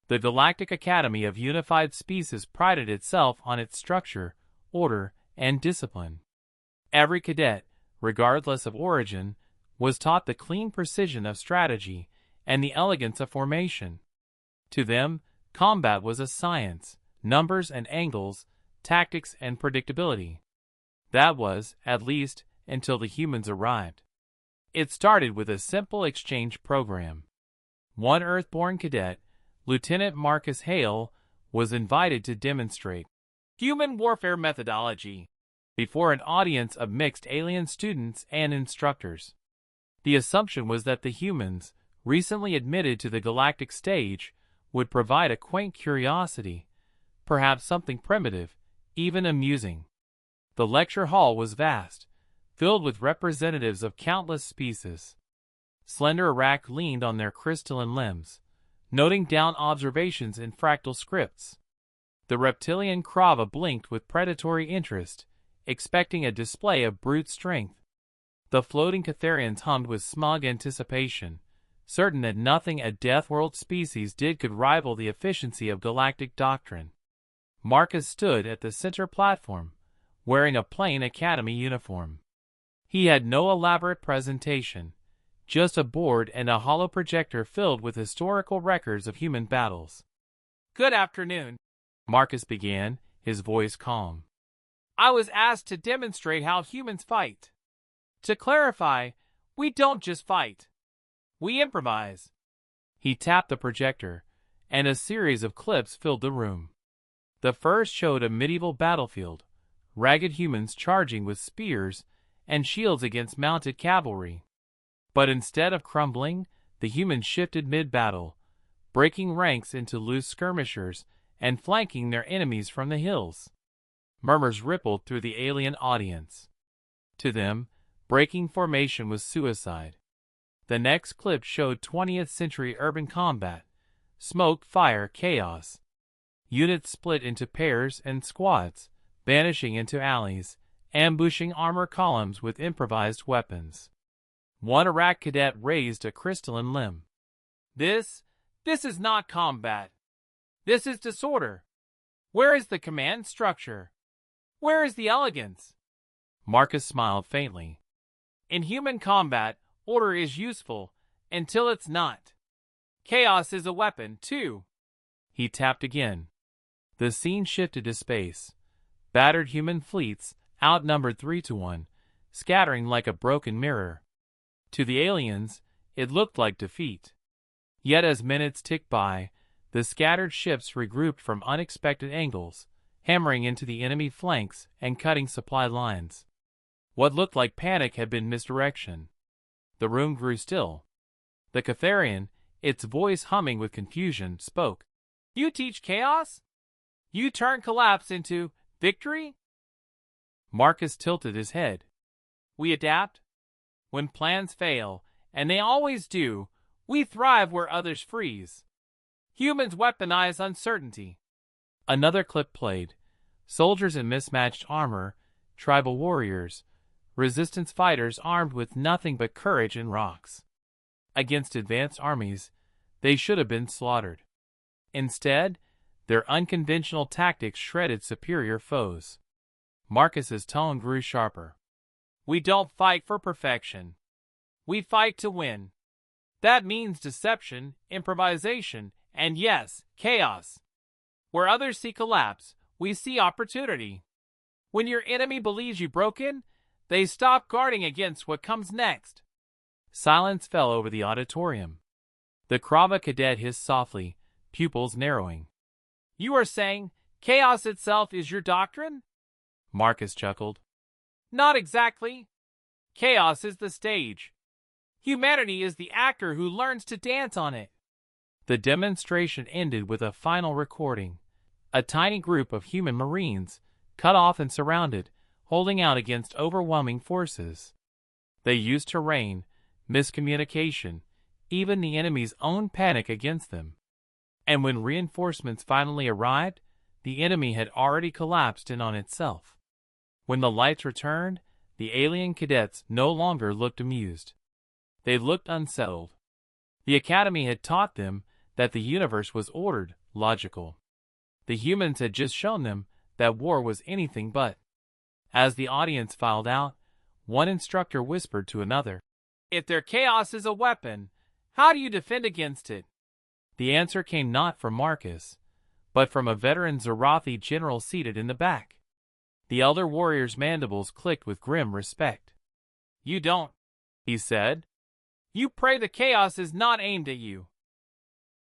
The Galactic Academy of Unified Species prided itself on its structure, order, and discipline. Every cadet, regardless of origin, was taught the clean precision of strategy and the elegance of formation. To them, combat was a science, numbers and angles, tactics and predictability. That was, at least, until the humans arrived. It started with a simple exchange program. One Earthborn cadet, Lieutenant Marcus Hale, was invited to demonstrate human warfare methodology before an audience of mixed alien students and instructors. The assumption was that the humans, recently admitted to the galactic stage, would provide a quaint curiosity, perhaps something primitive, even amusing. The lecture hall was vast, filled with representatives of countless species. Slender Iraq leaned on their crystalline limbs, noting down observations in fractal scripts. The reptilian Krava blinked with predatory interest, expecting a display of brute strength. The floating Catharians hummed with smug anticipation, certain that nothing a Deathworld species did could rival the efficiency of galactic doctrine. Marcus stood at the center platform, wearing a plain academy uniform. He had no elaborate presentation, just a board and a hollow projector filled with historical records of human battles. "Good afternoon," Marcus began, his voice calm. "I was asked to demonstrate how humans fight. To clarify, we don't just fight. We improvise." He tapped the projector, and a series of clips filled the room. The first showed a medieval battlefield, ragged humans charging with spears and shields against mounted cavalry. But instead of crumbling, the humans shifted mid-battle, breaking ranks into loose skirmishers and flanking their enemies from the hills. Murmurs rippled through the alien audience. To them, breaking formation was suicide. The next clip showed 20th century urban combat, smoke, fire, chaos. Units split into pairs and squads, vanishing into alleys, ambushing armor columns with improvised weapons. One Iraq cadet raised a crystalline limb. This is not combat. This is disorder. Where is the command structure? Where is the elegance?" Marcus smiled faintly. "In human combat, order is useful until it's not. Chaos is a weapon, too." He tapped again. The scene shifted to space. Battered human fleets, outnumbered 3-1, scattering like a broken mirror. To the aliens, it looked like defeat. Yet as minutes ticked by, the scattered ships regrouped from unexpected angles, hammering into the enemy flanks and cutting supply lines. What looked like panic had been misdirection. The room grew still. The Catharian, its voice humming with confusion, spoke. "You teach chaos? You turn collapse into victory?" Marcus tilted his head. "We adapt. When plans fail, and they always do, we thrive where others freeze. Humans weaponize uncertainty." Another clip played. Soldiers in mismatched armor, tribal warriors, resistance fighters armed with nothing but courage and rocks. Against advanced armies, they should have been slaughtered. Instead, their unconventional tactics shredded superior foes. Marcus's tone grew sharper. "We don't fight for perfection. We fight to win. That means deception, improvisation, and yes, chaos. Where others see collapse, we see opportunity. When your enemy believes you've broken, they stop guarding against what comes next." Silence fell over the auditorium. The Krava cadet hissed softly, pupils narrowing. "You are saying chaos itself is your doctrine?" Marcus chuckled. "Not exactly. Chaos is the stage. Humanity is the actor who learns to dance on it." The demonstration ended with a final recording. A tiny group of human marines, cut off and surrounded, holding out against overwhelming forces. They used terrain, miscommunication, even the enemy's own panic against them. And when reinforcements finally arrived, the enemy had already collapsed in on itself. When the lights returned, the alien cadets no longer looked amused. They looked unsettled. The academy had taught them that the universe was ordered, logical. The humans had just shown them that war was anything but. As the audience filed out, one instructor whispered to another, "If their chaos is a weapon, how do you defend against it?" The answer came not from Marcus, but from a veteran Zarathi general seated in the back. The elder warrior's mandibles clicked with grim respect. "You don't," he said. "You pray the chaos is not aimed at you.